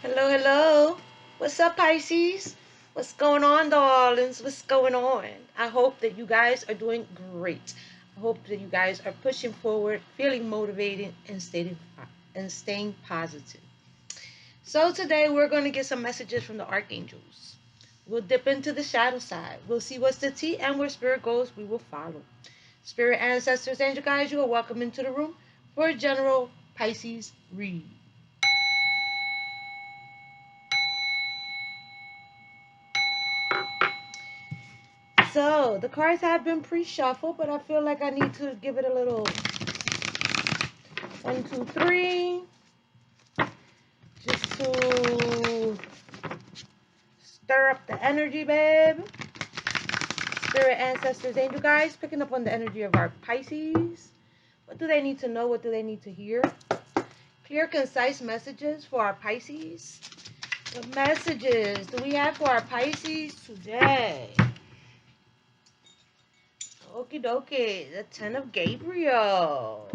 Hello, hello. What's up, Pisces? What's going on, darlings? What's going on? I hope that you guys are doing great. I hope that you guys are pushing forward, feeling motivated, and staying positive. So today we're going to get some messages from the archangels. We'll dip into the shadow side. We'll see what's the tea, and where spirit goes, we will follow. Spirit, ancestors, angel guides, you are welcome into the room for a general Pisces read. So the cards have been pre-shuffled, but I feel like I need to give it a little 1, 2, 3, just to stir up the energy, babe. Spirit, ancestors, angel guides, picking up on the energy of our Pisces. What do they need to know? What do they need to hear? Clear, concise messages for our Pisces. What messages do we have for our Pisces today? Okie dokie, the 10 of Gabriel.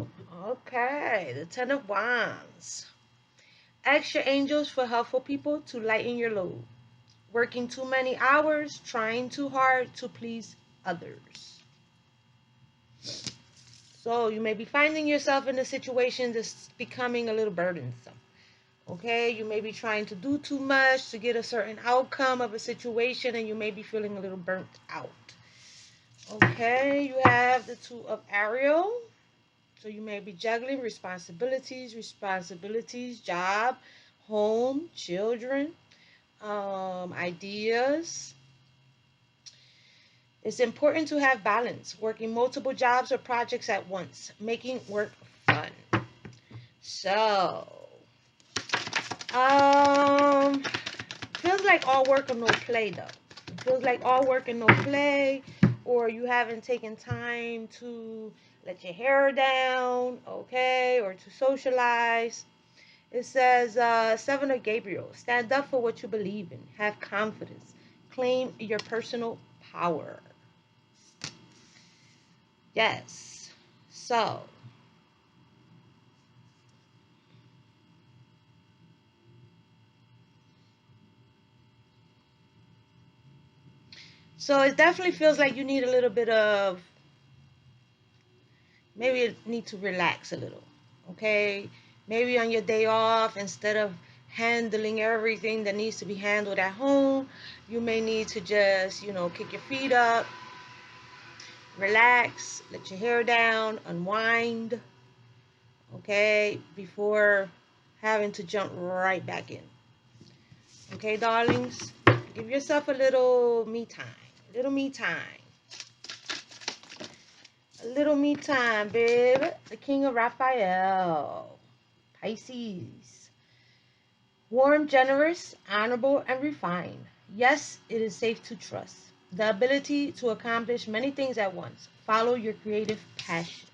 Okay, the 10 of Wands. Ask your angels for helpful people to lighten your load. Working too many hours, trying too hard to please others. So you may be finding yourself in a situation that's becoming a little burdensome. Okay, you may be trying to do too much to get a certain outcome of a situation, and you may be feeling a little burnt out. Okay, you have the 2 of Ariel. So you may be juggling responsibilities, job, home, children, ideas. It's important to have balance, working multiple jobs or projects at once, making work fun. So, feels like all work and no play though. It feels like all work and no play, or you haven't taken time to let your hair down, okay, or to socialize. It says, 7 of Gabriel, stand up for what you believe in. Have confidence. Claim your personal power. Yes. So it definitely feels like you need a little bit of, maybe you need to relax a little, okay? Maybe on your day off, instead of handling everything that needs to be handled at home, you may need to just, kick your feet up, relax, let your hair down, unwind, okay, before having to jump right back in. Okay, darlings, give yourself a little me time, a little me time. A little me time, babe. The King of Raphael. Pisces. Warm, generous, honorable, and refined. Yes, it is safe to trust. The ability to accomplish many things at once. Follow your creative passion.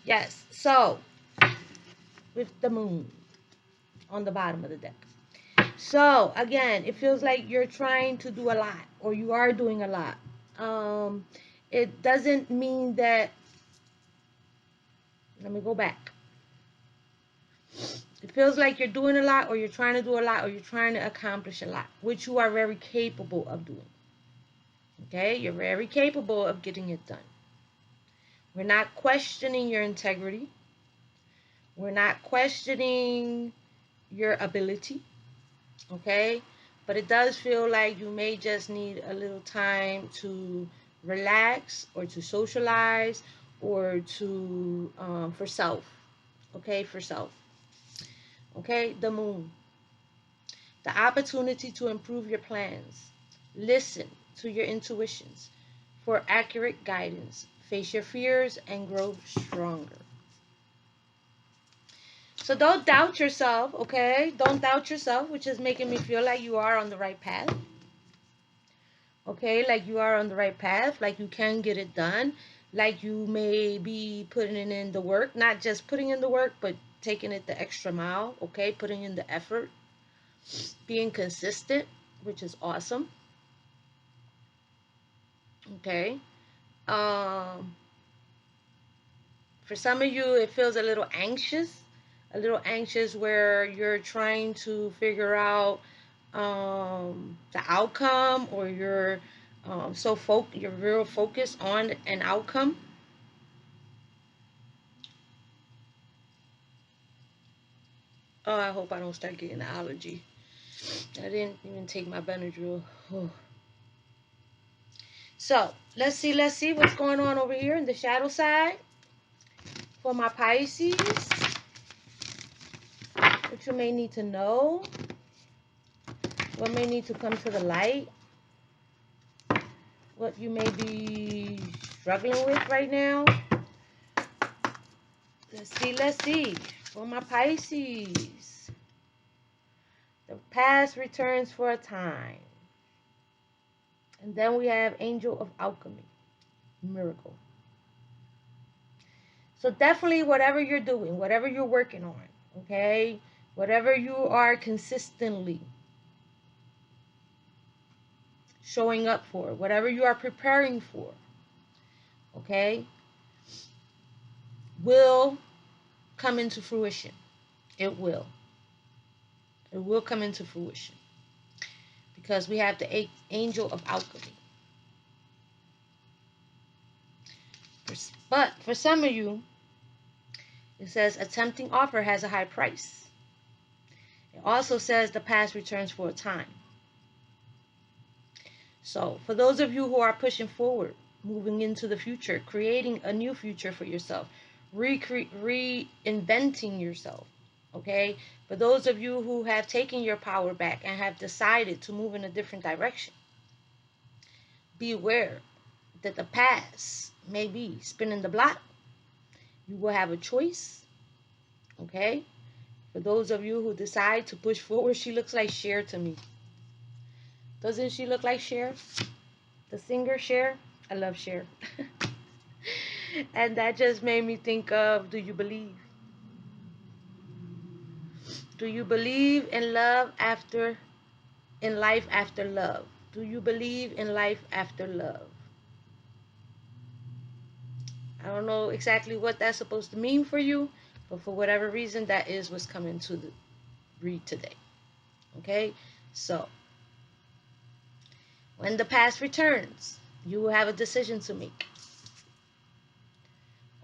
Yes, so, with the moon on the bottom of the deck. So, again, it feels like you're trying to do a lot, or you are doing a lot. It doesn't mean that, let me go back. It feels like you're doing a lot, or you're trying to do a lot, or you're trying to accomplish a lot, which you are very capable of doing. Okay? You're very capable of getting it done. We're not questioning your integrity. We're not questioning your ability. Okay? But it does feel like you may just need a little time to relax, or to socialize, or to, for self. Okay? For self. Okay? The moon. The opportunity to improve your plans. Listen to your intuitions for accurate guidance. Face your fears and grow stronger. So don't doubt yourself, okay? Don't doubt yourself, which is making me feel like you are on the right path. Okay, like you are on the right path, like you can get it done, like you may be putting in the work, not just putting in the work, but taking it the extra mile, okay? Putting in the effort, being consistent, which is awesome. Okay. For some of you, it feels a little anxious, a little anxious where you're trying to figure out the outcome, or you're you're real focused on an outcome. Oh, I hope I don't start getting an allergy. I didn't even take my Benadryl. Oh. So let's see what's going on over here in the shadow side for my Pisces. What you may need to know, what may need to come to the light, what you may be struggling with right now. Let's see for my Pisces. The past returns for a time. And then we have Angel of Alchemy, miracle. So definitely whatever you're doing, whatever you're working on, okay? Whatever you are consistently showing up for, whatever you are preparing for, okay, will come into fruition. It will. It will come into fruition. Because we have the Angel of Alchemy. But for some of you, it says a tempting offer has a high price. It also says the past returns for a time. So for those of you who are pushing forward, moving into the future, creating a new future for yourself, reinventing yourself, okay? For those of you who have taken your power back and have decided to move in a different direction, be aware that the past may be spinning the block. You will have a choice, okay? For those of you who decide to push forward, she looks like Cher to me. Doesn't she look like Cher? The singer Cher? I love Cher. And that just made me think of, do you believe? Do you believe in love in life after love? Do you believe in life after love? I don't know exactly what that's supposed to mean for you, but for whatever reason, that is what's coming to the read today. Okay? So, when the past returns, you will have a decision to make.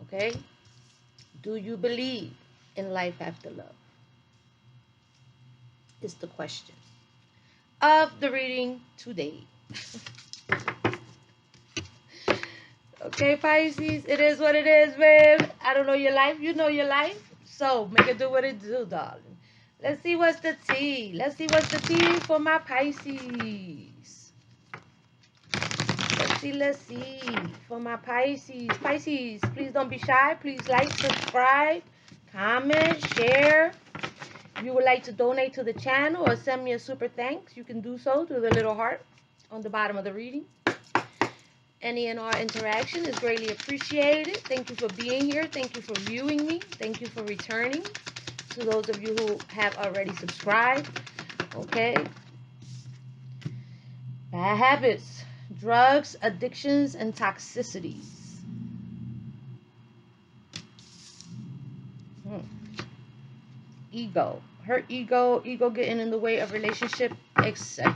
Okay? Do you believe in life after love? Is the question of the reading today. Okay, Pisces, it is what it is, babe. I don't know your life. You know your life. So, make it do what it do, darling. Let's see what's the tea. Let's see what's the tea for my Pisces. Let's see for my Pisces. Pisces, please don't be shy. Please like, subscribe, comment, share. If you would like to donate to the channel or send me a super thanks, you can do so through the little heart on the bottom of the reading. Any and all interaction is greatly appreciated. Thank you for being here. Thank you for viewing me. Thank you for returning. To those of you who have already subscribed. Okay. Bad habits, drugs, addictions, and toxicities. Ego. Hurt ego, ego getting in the way of relationship, etc.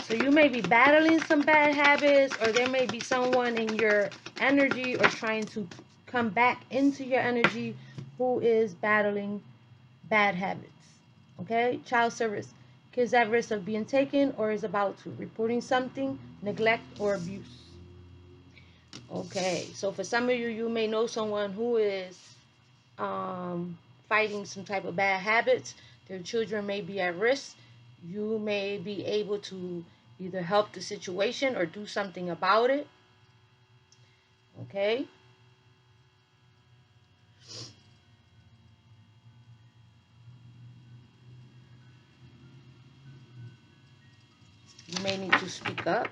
So you may be battling some bad habits, or there may be someone in your energy or trying to come back into your energy who is battling bad habits. Okay? Child service. Kids at risk of being taken or is about to. Reporting something, neglect, or abuse. Okay. So for some of you, you may know someone who is fighting some type of bad habits. Their children may be at risk. You may be able to either help the situation or do something about it. Okay? You may need to speak up.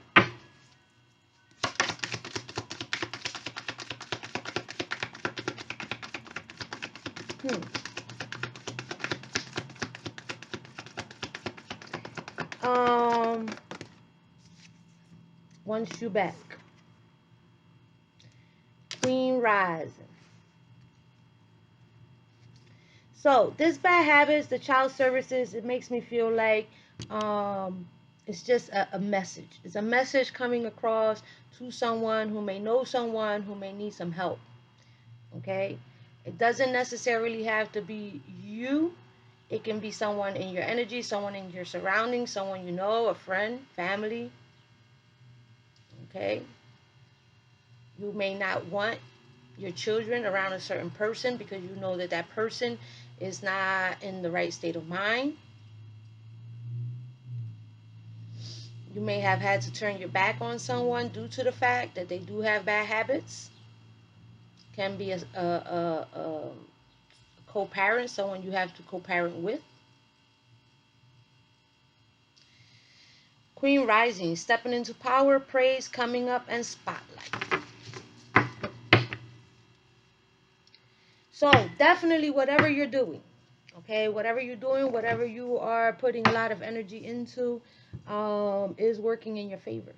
Wants you back. rising. So this bad habits, the child services, it makes me feel like it's just a message. It's a message coming across to someone who may know someone who may need some help. Okay? It doesn't necessarily have to be you. It can be someone in your energy, someone in your surroundings, someone you know, a friend, family. Okay? You may not want your children around a certain person because you know that that person is not in the right state of mind. You may have had to turn your back on someone due to the fact that they do have bad habits. Can be a co-parent, someone you have to co-parent with. Queen rising, stepping into power, praise, coming up, and spotlight. So definitely whatever you're doing, okay, whatever you're doing, whatever you are putting a lot of energy into, is working in your favor.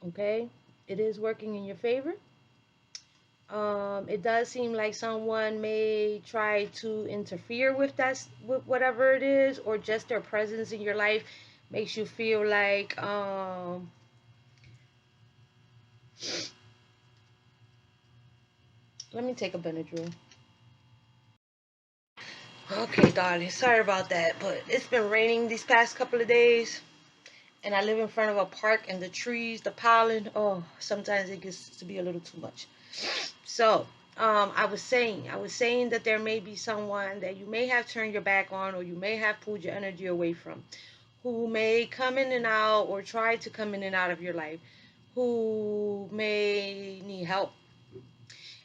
Okay, it is working in your favor. It does seem like someone may try to interfere with that, with whatever it is, or just their presence in your life makes you feel like let me take a Benadryl. Okay, darling, sorry about that, but it's been raining these past couple of days, and I live in front of a park, and the trees, the pollen, oh, sometimes it gets to be a little too much. So, I was saying that there may be someone that you may have turned your back on, or you may have pulled your energy away from, who may come in and out, or try to come in and out of your life, who may need help.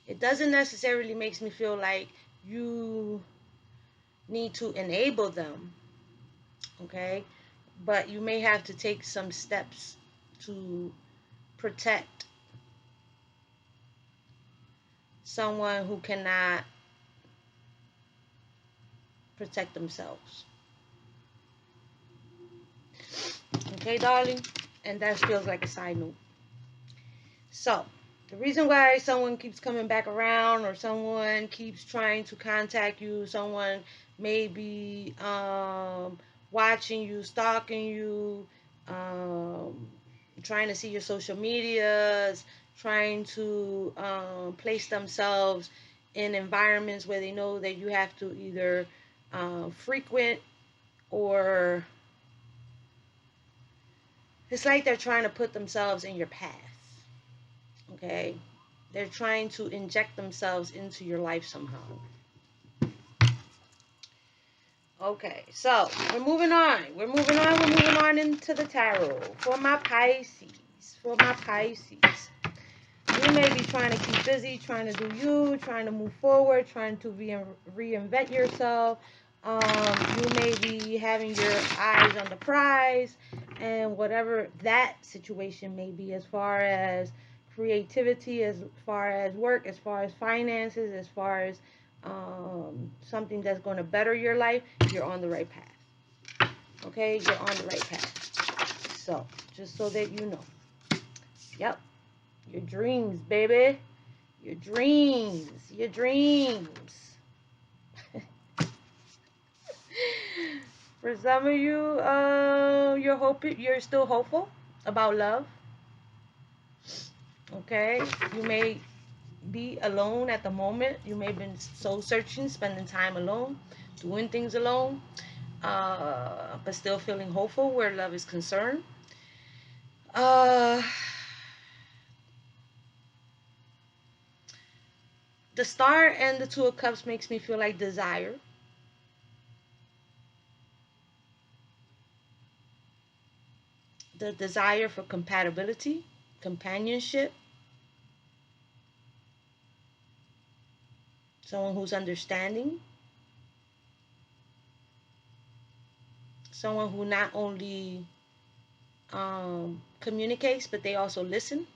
It doesn't necessarily makes me feel like you need to enable them, okay? But you may have to take some steps to protect someone who cannot protect themselves. Okay, darling? And that feels like a side note. So, the reason why someone keeps coming back around, or someone keeps trying to contact you, someone may be watching you, stalking you, trying to see your social medias, trying to place themselves in environments where they know that you have to either frequent, or it's like they're trying to put themselves in your path. Okay? They're trying to inject themselves into your life somehow. Okay, so we're moving on. We're moving on into the tarot. For my Pisces. You may be trying to keep busy, trying to do you, trying to move forward, trying to reinvent yourself. You may be having your eyes on the prize, and whatever that situation may be, as far as creativity, as far as work, as far as finances, as far as something that's going to better your life, you're on the right path. Okay, you're on the right path. So, just so that you know. Yep. Your dreams, baby. Your dreams. Your dreams. For some of you, you're still hopeful about love. Okay? You may be alone at the moment. You may have been soul searching, spending time alone, doing things alone, but still feeling hopeful where love is concerned. The Star and the Two of Cups makes me feel like desire. The desire for compatibility, companionship, someone who's understanding, someone who not only communicates, but they also listen.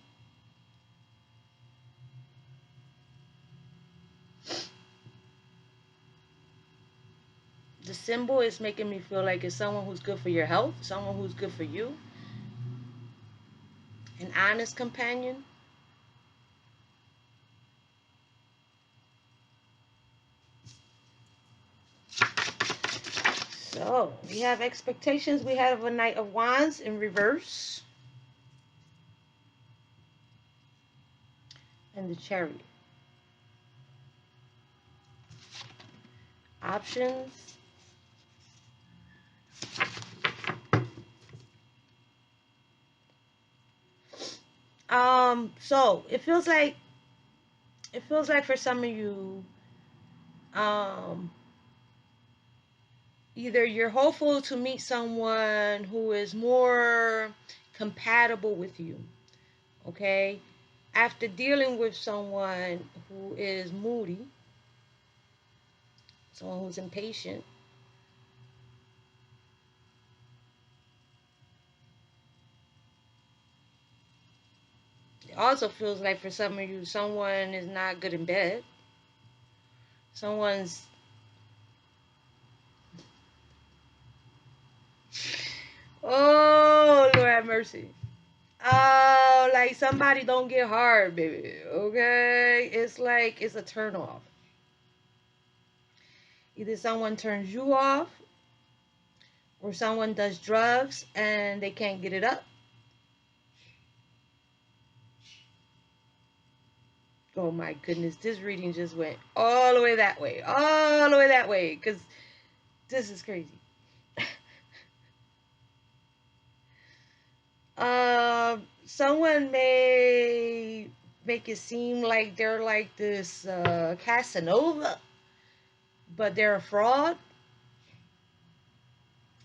The symbol is making me feel like it's someone who's good for your health, someone who's good for you, an honest companion. So we have expectations. We have a Knight of Wands in reverse. And the Chariot. Options. So it feels like for some of you, either you're hopeful to meet someone who is more compatible with you, okay? After dealing with someone who is moody, someone who's impatient, it also feels like for some of you, someone is not good in bed. Someone's oh, Lord have mercy. Oh, like somebody don't get hard, baby. Okay? It's like it's a turn off. Either someone turns you off, or someone does drugs and they can't get it up. Oh my goodness, this reading just went all the way that way. All the way that way. Because this is crazy. Someone may make it seem like they're like this Casanova, but they're a fraud.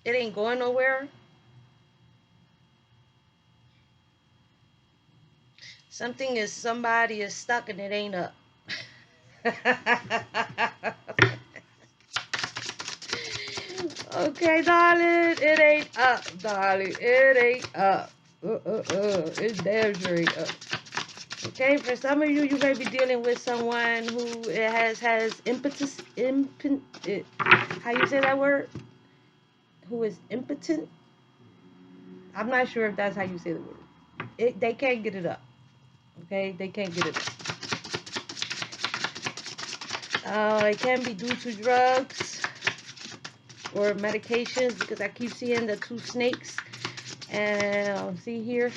It ain't going nowhere. Somebody is stuck and it ain't up. Okay, darling, it ain't up, darling. It ain't up. It's damn sure ain't up. Okay, for some of you, you may be dealing with someone who has impetus. How you say that word? Who is impotent? I'm not sure if that's how you say the word. They can't get it up. Okay, they can't get it up. It can be due to drugs or medications, because I keep seeing the two snakes. And see here,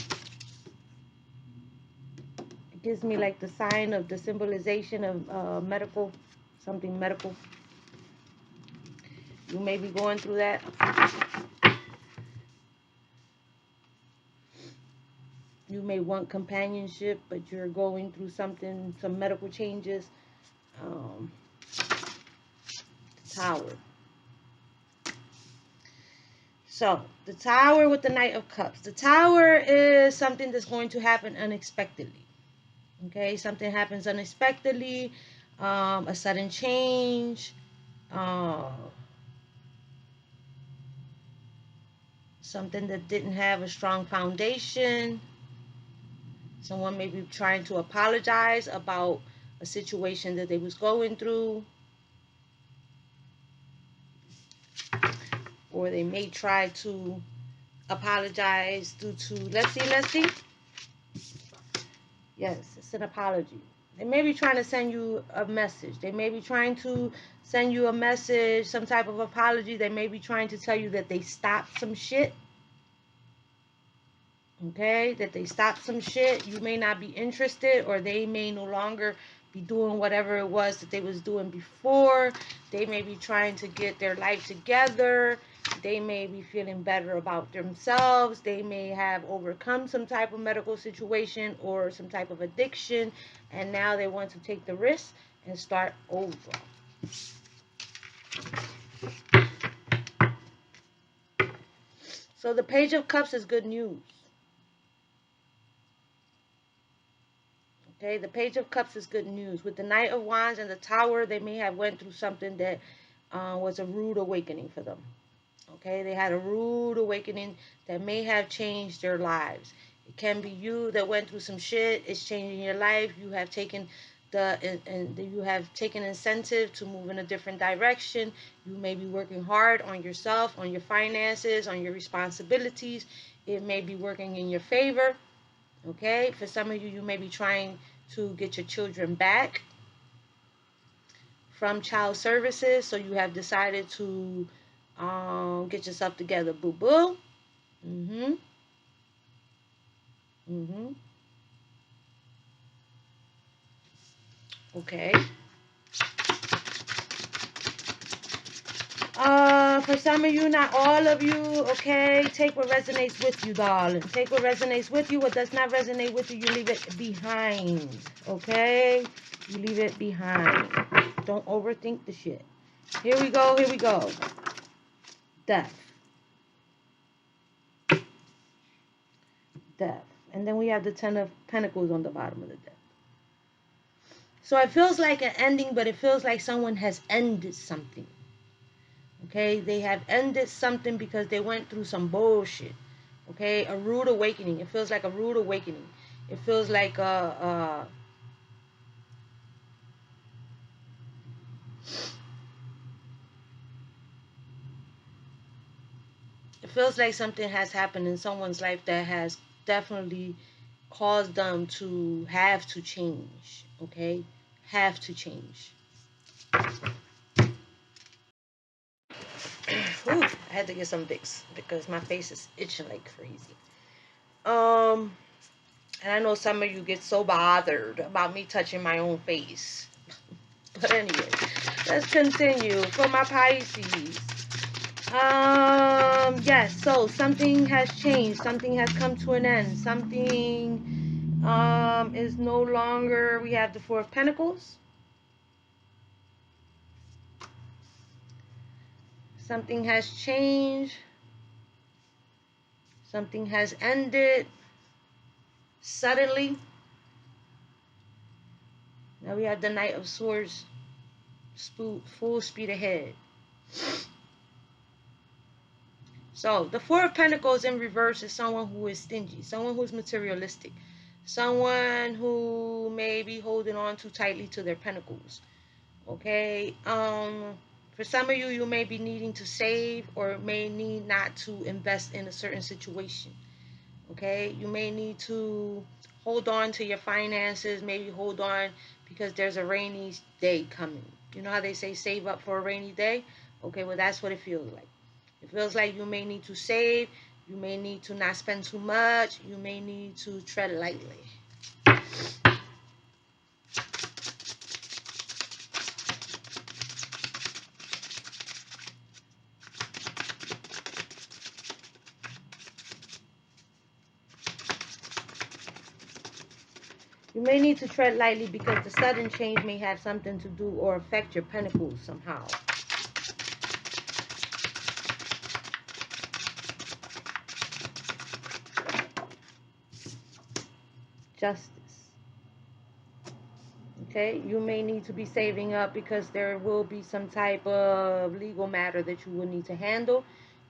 it gives me like the sign of the symbolization of medical, something medical. You may be going through that. You may want companionship, but you're going through something, some medical changes. Tower. So, the Tower with the Knight of Cups. The Tower is something that's going to happen unexpectedly. Okay, something happens unexpectedly, a sudden change, something that didn't have a strong foundation. Someone may be trying to apologize about a situation that they was going through. Or they may try to apologize due to, let's see. Yes, it's an apology. They may be trying to send you a message. They may be trying to send you a message, some type of apology. They may be trying to tell you that they stopped some shit. Okay, that they stopped some shit. You may not be interested, or they may no longer be doing whatever it was that they was doing before. They may be trying to get their life together. They may be feeling better about themselves. They may have overcome some type of medical situation or some type of addiction, and now they want to take the risk and start over. So the Page of Cups is good news. Okay, the Page of Cups is good news. With the Knight of Wands and the Tower, they may have went through something that was a rude awakening for them. Okay, they had a rude awakening that may have changed their lives. It can be you that went through some shit. It's changing your life. You have taken incentive to move in a different direction. You may be working hard on yourself, on your finances, on your responsibilities. It may be working in your favor. Okay, for some of you, you may be trying to get your children back from child services, so you have decided to Get yourself together, boo boo. Okay. For some of you, not all of you, okay, take what resonates with you, darling. Take what resonates with you. What does not resonate with you, you leave it behind, okay? You leave it behind. Don't overthink the shit. Here we go, here we go. Death. Death. And then we have the 10 of Pentacles on the bottom of the deck. So it feels like an ending, but it feels like someone has ended something. Okay, they have ended something because they went through some bullshit. Okay, a rude awakening. It feels like a rude awakening. It feels like it feels like something has happened in someone's life that has definitely caused them to have to change. Okay, have to change. Whew, I had to get some Vicks because my face is itching like crazy. And I know some of you get so bothered about me touching my own face. But anyway, let's continue. For my Pisces. Yes, so something has changed. Something has come to an end. Something is no longer, we have the Four of Pentacles. Something has changed. Something has ended suddenly. Now we have the Knight of Swords, full speed ahead. So the Four of Pentacles in reverse is someone who is stingy, someone who's materialistic, someone who may be holding on too tightly to their pentacles. Okay, for some of you, you may be needing to save or may need not to invest in a certain situation. Okay, you may need to hold on to your finances, maybe hold on because there's a rainy day coming. You know how they say save up for a rainy day? Okay, well, that's what it feels like. It feels like you may need to save, you may need to not spend too much, you may need to tread lightly. You may need to tread lightly because the sudden change may have something to do or affect your pentacles somehow. Justice. Okay, you may need to be saving up because there will be some type of legal matter that you will need to handle,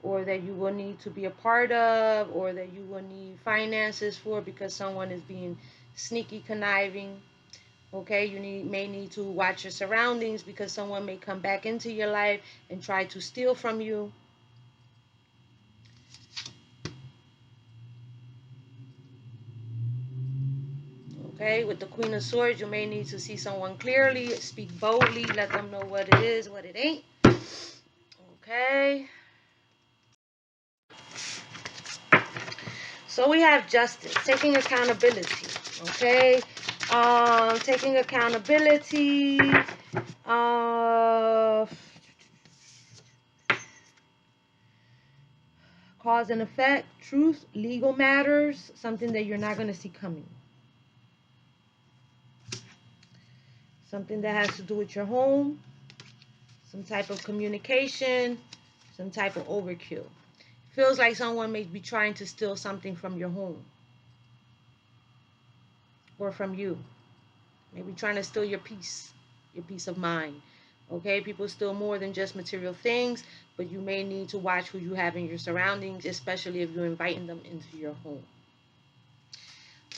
or that you will need to be a part of, or that you will need finances for because someone is being sneaky, conniving. Okay, you may need to watch your surroundings because someone may come back into your life and try to steal from you. Okay, with the Queen of Swords, you may need to see someone clearly, speak boldly, let them know what it is, what it ain't. Okay. So we have justice, taking accountability. Okay. Taking accountability. Uh, Cause and effect, truth, legal matters, something that you're not going to see coming. Something that has to do with your home, some type of communication, some type of overkill. Feels like someone may be trying to steal something from your home or from you. Maybe trying to steal your peace of mind. Okay, people steal more than just material things, but you may need to watch who you have in your surroundings, especially if you're inviting them into your home.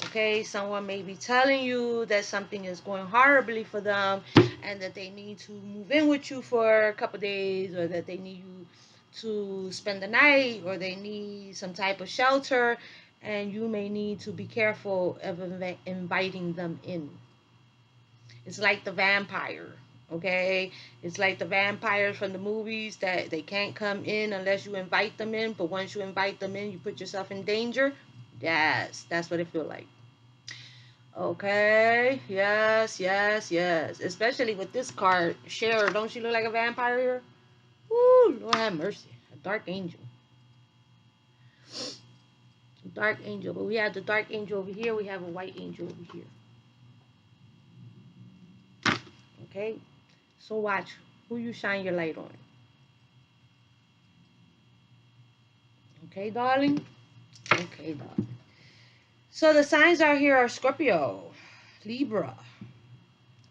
Okay, someone may be telling you that something is going horribly for them and that they need to move in with you for a couple days, or that they need you to spend the night, or they need some type of shelter, and you may need to be careful of inviting them in. It's like the vampire. Okay, it's like the vampires from the movies that they can't come in unless you invite them in, but once you invite them in, you put yourself in danger. Yes, that's what it feels like. Okay, yes, yes, yes. Especially with this card, Cher, don't she look like a vampire here? Woo, Lord have mercy. A dark angel. Dark angel. But we have the dark angel over here. We have a white angel over here. Okay? So watch who you shine your light on. Okay, darling? Okay, darling. So the signs out here are Scorpio, Libra,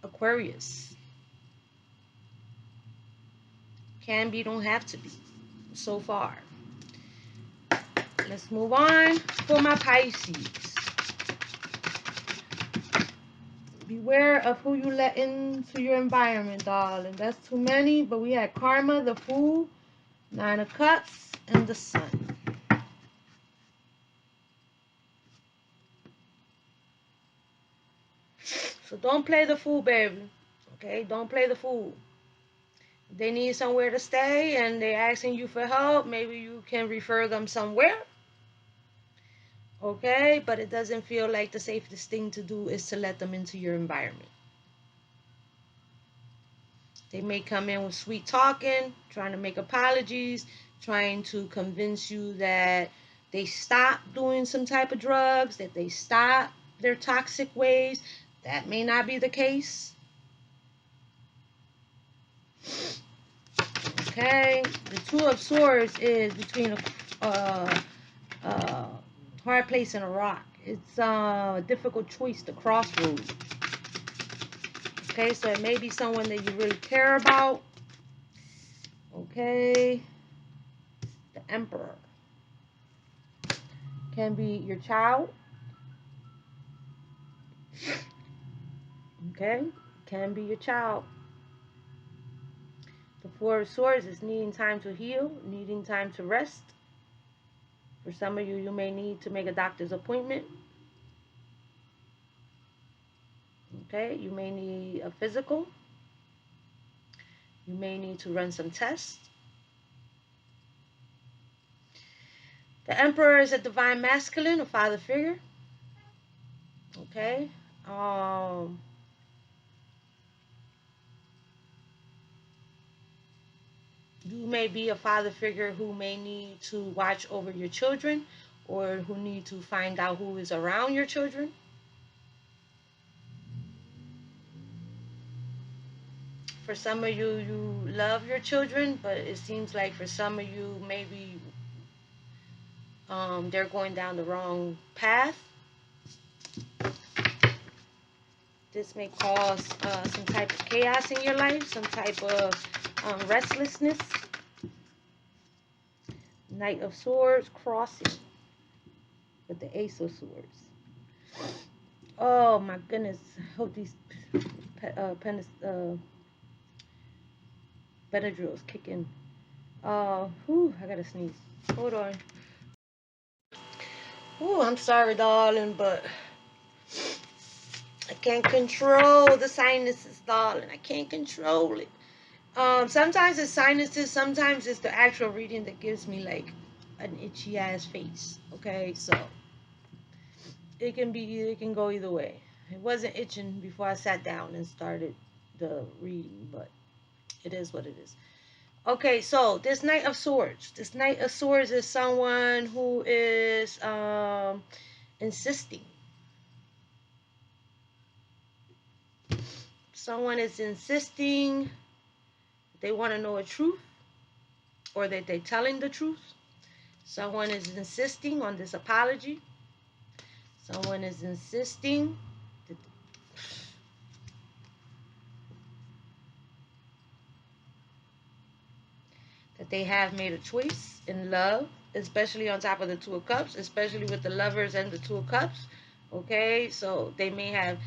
Aquarius. Can be, don't have to be. So far. Let's move on for my Pisces. Beware of who you let into your environment, darling. That's too many, but we had Karma, the Fool, Nine of Cups, and the Sun. So don't play the fool, baby. Okay, don't play the fool. If they need somewhere to stay and they're asking you for help, maybe you can refer them somewhere. Okay, but it doesn't feel like the safest thing to do is to let them into your environment. They may come in with sweet talking, trying to make apologies, trying to convince you that they stop doing some type of drugs, that they stop their toxic ways. That may not be the case. Okay, the Two of Swords is between a hard place and a rock. It's a difficult choice, the crossroad. Okay, so it may be someone that you really care about. Okay, the Emperor can be your child. Okay, can be your child. The Four of Swords is needing time to heal, needing time to rest. For some of you, you may need to make a doctor's appointment. Okay, you may need a physical. You may need to run some tests. The Emperor is a divine masculine, a father figure. Okay. You may be a father figure who may need to watch over your children or who need to find out who is around your children. For some of you, you love your children, but it seems like for some of you, maybe they're going down the wrong path. This may cause some type of chaos in your life, some type of restlessness. Knight of Swords crossing with the Ace of Swords. Oh my goodness. I hope these Benadryls kick in. I gotta sneeze. Hold on. I'm sorry, darling, but I can't control the sinuses, darling. I can't control it. Sometimes it's sinuses, sometimes it's the actual reading that gives me like an itchy ass face. Okay, so it can go either way. It wasn't itching before I sat down and started the reading, but it is what it is. Okay, so this Knight of Swords. This Knight of Swords is someone who is insisting. Someone is insisting they want to know a truth or that they're telling the truth. Someone is insisting on this apology. Someone is insisting that they have made a choice in love, especially on top of the Two of Cups, especially with the Lovers and the Two of Cups. Okay, so they may have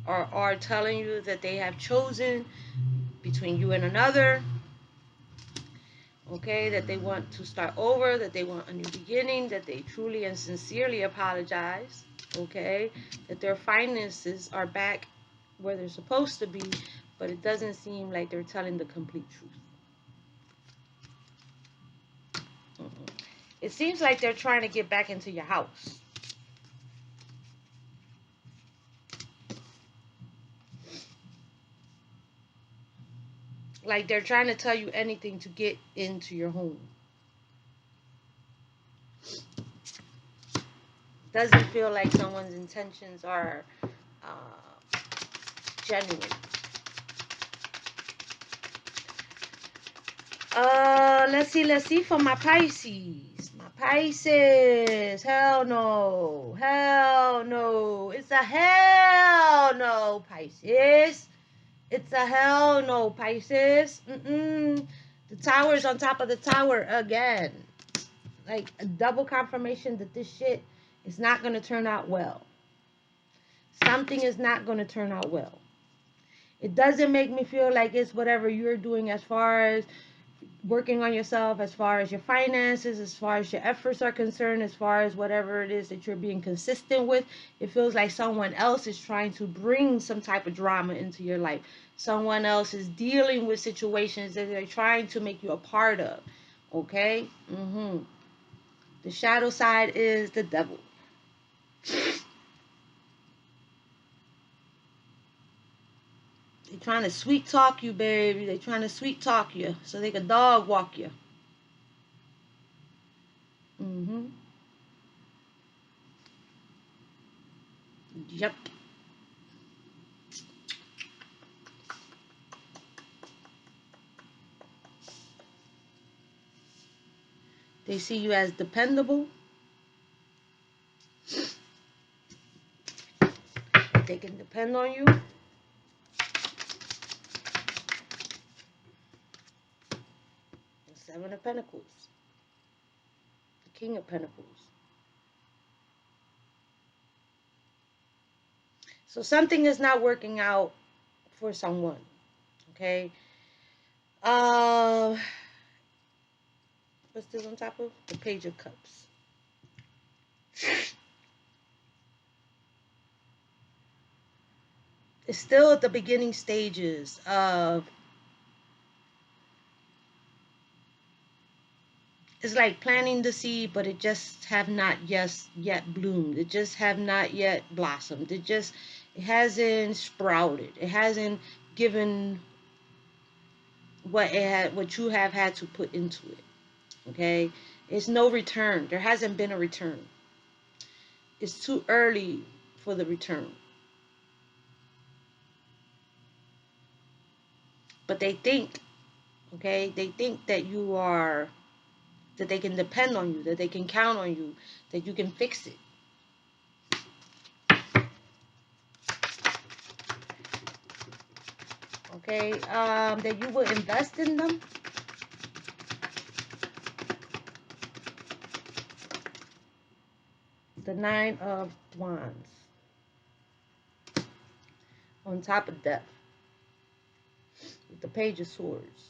or are telling you that they have chosen between you and another. Okay, that they want to start over, that they want a new beginning, that they truly and sincerely apologize. Okay, that their finances are back where they're supposed to be, but it doesn't seem like they're telling the complete truth. It seems like they're trying to get back into your house. Like they're trying to tell you anything to get into your home. Doesn't feel like someone's intentions are genuine. Let's see for my Pisces. My Pisces. Hell no. Hell no. It's a hell no, Pisces. It's a hell no, Pisces. The tower is on top of the tower again. Like a double confirmation that this shit is not going to turn out well. Something is not going to turn out well. It doesn't make me feel like it's whatever you're doing as far as working on yourself, as far as your finances, as far as your efforts are concerned, as far as whatever it is that you're being consistent with. It feels like someone else is trying to bring some type of drama into your life. Someone else is dealing with situations that they're trying to make you a part of. Okay? The shadow side is the devil. They're trying to sweet talk you, baby. They're trying to sweet talk you so they can dog walk you. Yep. They see you as dependable. They can depend on you. The Seven of Pentacles. The King of Pentacles. So something is not working out for someone. Okay. What's this on top of? The Page of Cups. It's still at the beginning stages of, it's like planting the seed, but it just have not yet bloomed. It just have not yet blossomed. It hasn't sprouted. It hasn't given what you have had to put into it. Okay, it's no return. There hasn't been a return. It's too early for the return. But they think, okay, they think that you are, that they can depend on you, that they can count on you, that you can fix it. Okay, that you will invest in them. The Nine of Wands. On top of Death. With the Page of Swords.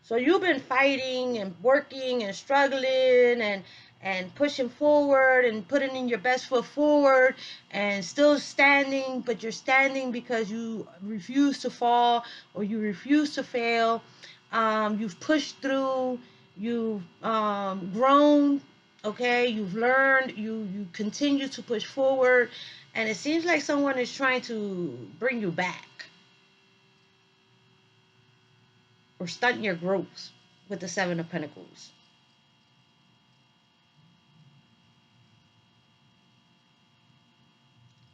So you've been fighting and working and struggling and pushing forward and putting in your best foot forward and still standing, but you're standing because you refuse to fall or you refuse to fail. You've pushed through, you've grown, okay, you've learned, you continue to push forward, and it seems like someone is trying to bring you back or stunt your growth with the Seven of Pentacles.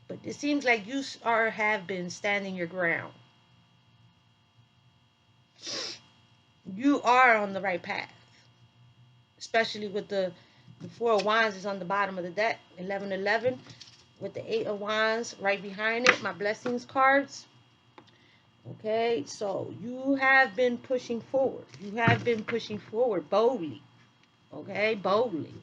But it seems like you have been standing your ground. You are on the right path. Especially with the Four of Wands is on the bottom of the deck. 11-11. With the Eight of Wands right behind it. My blessings cards. Okay, so you have been pushing forward. You have been pushing forward boldly. Okay, boldly.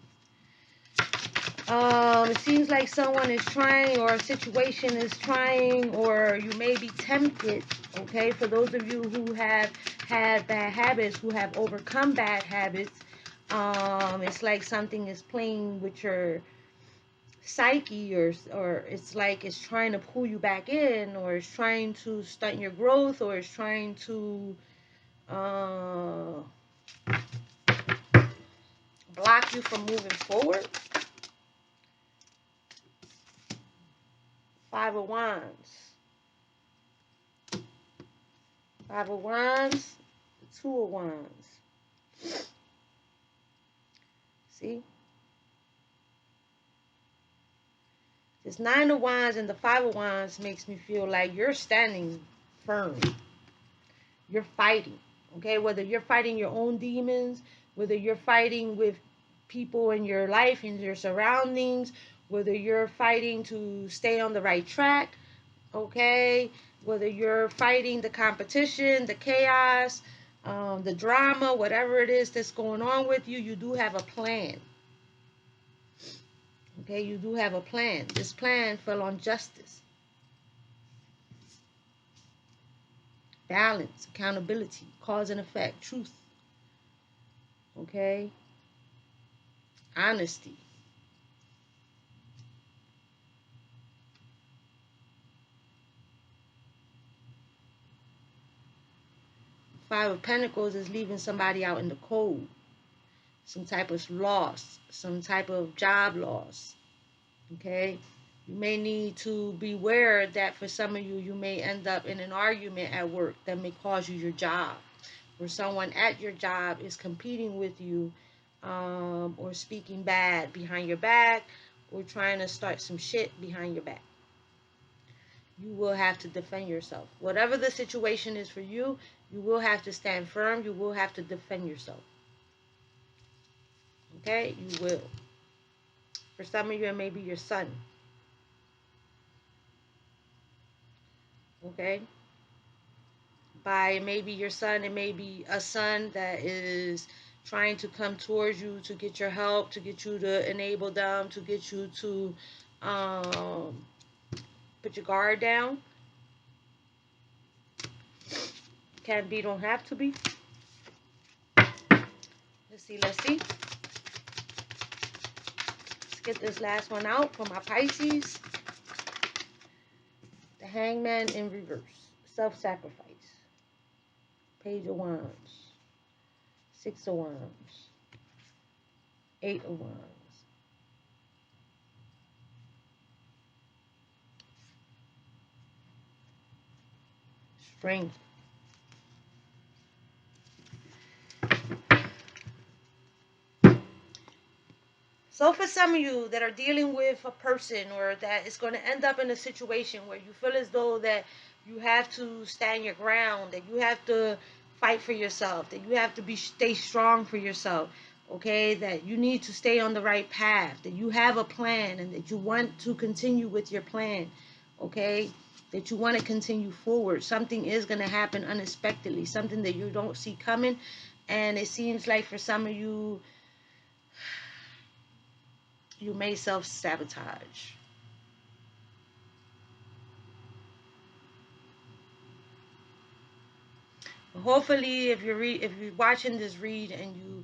It seems like someone is trying, or a situation is trying, or you may be tempted, okay? For those of you who have had bad habits, who have overcome bad habits, it's like something is playing with your psyche, or it's like it's trying to pull you back in, or it's trying to stunt your growth, or it's trying to block you from moving forward. Five of Wands. Five of Wands. Two of Wands. See? This Nine of Wands and the Five of Wands makes me feel like you're standing firm. You're fighting. Okay? Whether you're fighting your own demons, whether you're fighting with people in your life, in your surroundings, whether you're fighting to stay on the right track, okay? Whether you're fighting the competition, the chaos, the drama, whatever it is that's going on with you, you do have a plan. Okay, you do have a plan. This plan fell on justice, balance, accountability, cause and effect, truth, okay? Honesty. Five of Pentacles is leaving somebody out in the cold. Some type of loss, some type of job loss, okay? You may need to beware that for some of you, you may end up in an argument at work that may cost you your job, or someone at your job is competing with you, or speaking bad behind your back, or trying to start some shit behind your back. You will have to defend yourself. Whatever the situation is for you, you will have to stand firm. You will have to defend yourself. Okay? You will. For some of you, it may be your son. Okay? By maybe your son, it may be a son that is trying to come towards you to get your help, to get you to enable them, to get you to put your guard down. Can be, don't have to be. Let's see, let's see. Let's get this last one out for my Pisces. The Hangman in reverse. Self-sacrifice. Page of Wands. Six of Wands. Eight of Wands. Strength. So for some of you that are dealing with a person, or that is going to end up in a situation where you feel as though that you have to stand your ground, that you have to fight for yourself, that you have to stay strong for yourself, okay, that you need to stay on the right path, that you have a plan and that you want to continue with your plan, okay, that you want to continue forward. Something is going to happen unexpectedly, something that you don't see coming, and it seems like for some of you, you may self-sabotage. Hopefully, if you're watching this read and you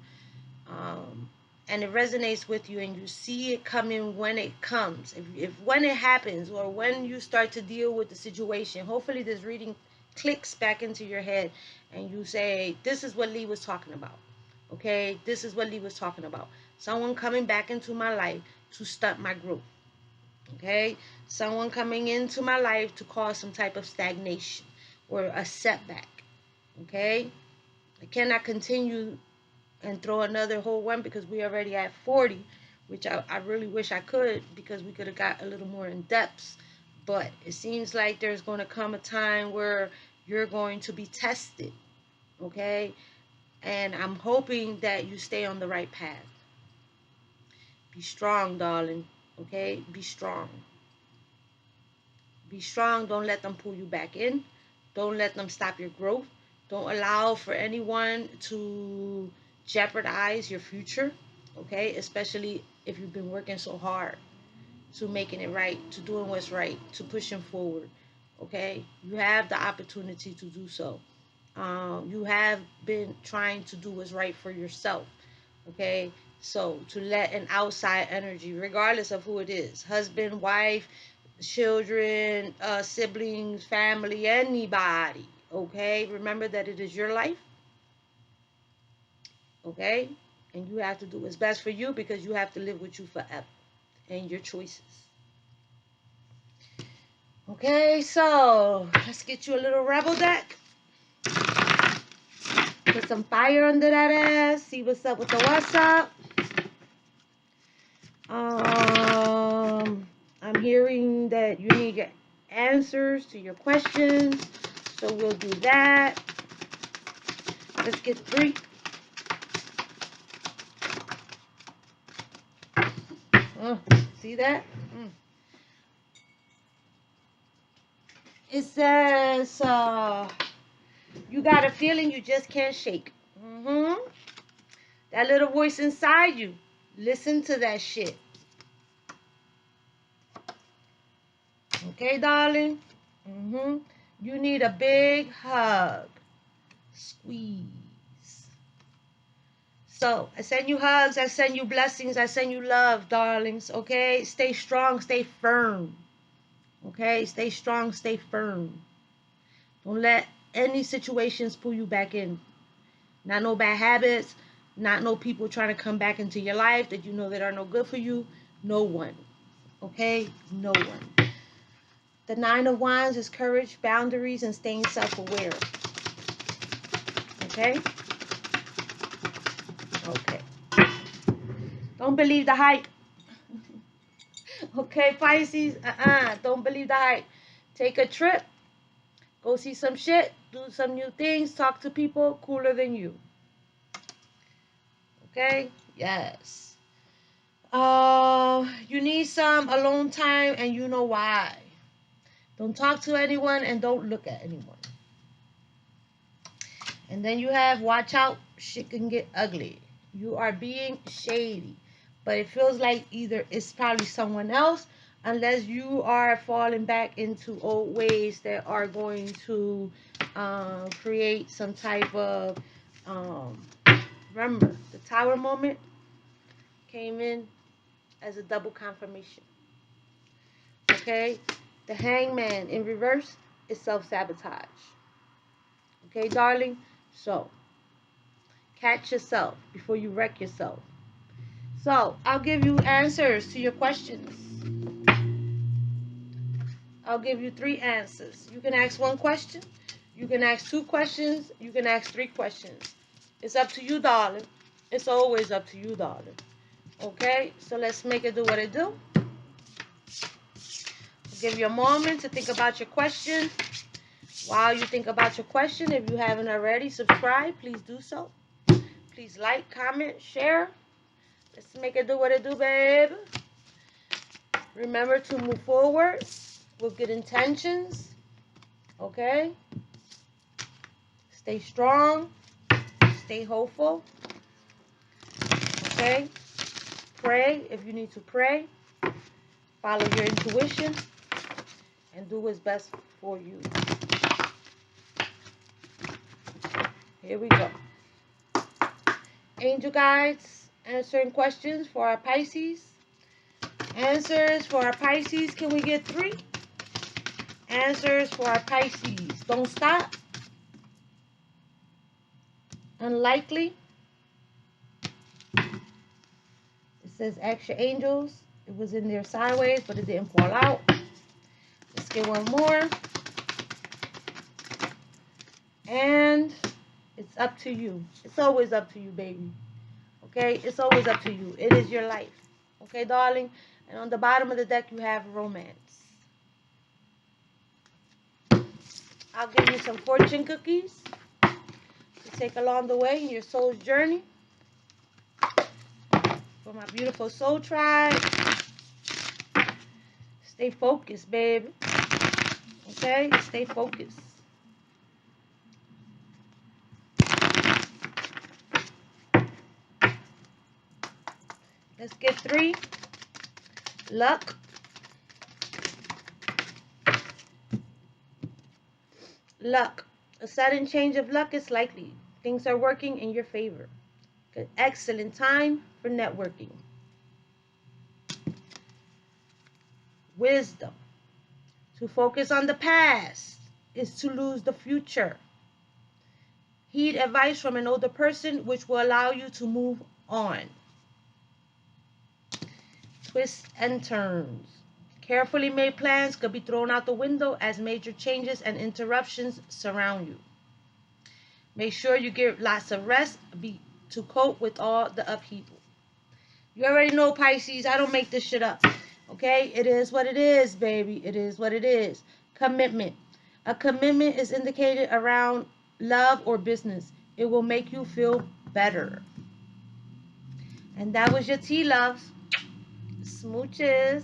and it resonates with you and you see it coming when it comes, if when it happens, or when you start to deal with the situation, hopefully this reading clicks back into your head and you say, this is what Lee was talking about. Okay, this is what Lee was talking about. Someone coming back into my life to stunt my growth. Okay, someone coming into my life to cause some type of stagnation or a setback. Okay, I cannot continue and throw another whole one because we already at 40, which I really wish I could, because we could have got a little more in depth. But it seems like there's going to come a time where you're going to be tested. Okay, and I'm hoping that you stay on the right path. Be strong, darling. Okay, be strong. Be strong. Don't let them pull you back in. Don't let them stop your growth. Don't allow for anyone to jeopardize your future, okay? Especially if you've been working so hard to making it right, to doing what's right, to pushing forward, okay? You have the opportunity to do so. You have been trying to do what's right for yourself, okay? So to let an outside energy, regardless of who it is, husband, wife, children, siblings, family, anybody, okay? Remember that it is your life, okay? And you have to do what's best for you because you have to live with you forever and your choices. Okay, so let's get you a little rebel deck. Put some fire under that ass. See what's up with the what's up. I'm hearing that you need your answers to your questions, so we'll do that. Let's get 3. See that? It says you got a feeling you just can't shake. That little voice inside you, listen to that shit. Okay, darling? You need a big hug. Squeeze. So, I send you hugs, I send you blessings, I send you love, darlings, okay? Stay strong, stay firm. Okay? Stay strong, stay firm. Don't let any situations pull you back in. Not no bad habits, not no people trying to come back into your life that you know that are no good for you. No one. Okay? No one. The 9 of Wands is courage, boundaries, and staying self-aware. Okay? Okay. Don't believe the hype. Okay, Pisces? Don't believe the hype. Take a trip. Go see some shit. Do some new things. Talk to people cooler than you. Okay? Yes. You need some alone time, and you know why. Don't talk to anyone and don't look at anyone. And then you have watch out, shit can get ugly. You are being shady. But it feels like either it's probably someone else, unless you are falling back into old ways that are going to create some type of remember, the tower moment came in as a double confirmation. Okay? The hangman in reverse is self-sabotage. Okay, darling? So, catch yourself before you wreck yourself. So, I'll give you answers to your questions. I'll give you 3 answers. You can ask 1 question. You can ask 2 questions. You can ask 3 questions. It's up to you, darling. It's always up to you, darling. Okay? So, let's make it do what it do. I'll give you a moment to think about your question. While you think about your question, if you haven't already, subscribe. Please do so. Please like, comment, share. Let's make it do what it do, babe. Remember to move forward with good intentions. Okay? Stay strong. Stay hopeful. Okay? Pray if you need to pray. Follow your intuition. And do what's best for you. Here we go. Angel guides answering questions for our Pisces. Answers for our Pisces. Can we get 3? Answers for our Pisces. Don't stop. Unlikely. It says ask your angels. It was in there sideways, but it didn't fall out. Let's get 1 more. And it's up to you. It's always up to you, baby. Okay? It's always up to you. It is your life. Okay, darling? And on the bottom of the deck, you have romance. I'll give you some fortune cookies to take along the way in your soul's journey. For my beautiful soul tribe. Stay focused, baby. Okay? Stay focused. Let's get 3. Luck. Luck. A sudden change of luck is likely. Things are working in your favor. Good, excellent time for networking. Wisdom. To focus on the past is to lose the future. Heed advice from an older person, which will allow you to move on. Twists and turns. Carefully made plans could be thrown out the window as major changes and interruptions surround you. Make sure you get lots of rest to cope with all the upheaval. You already know, Pisces, I don't make this shit up. Okay? It is what it is, baby. It is what it is. Commitment. A commitment is indicated around love or business. It will make you feel better. And that was your tea, loves. Smooches.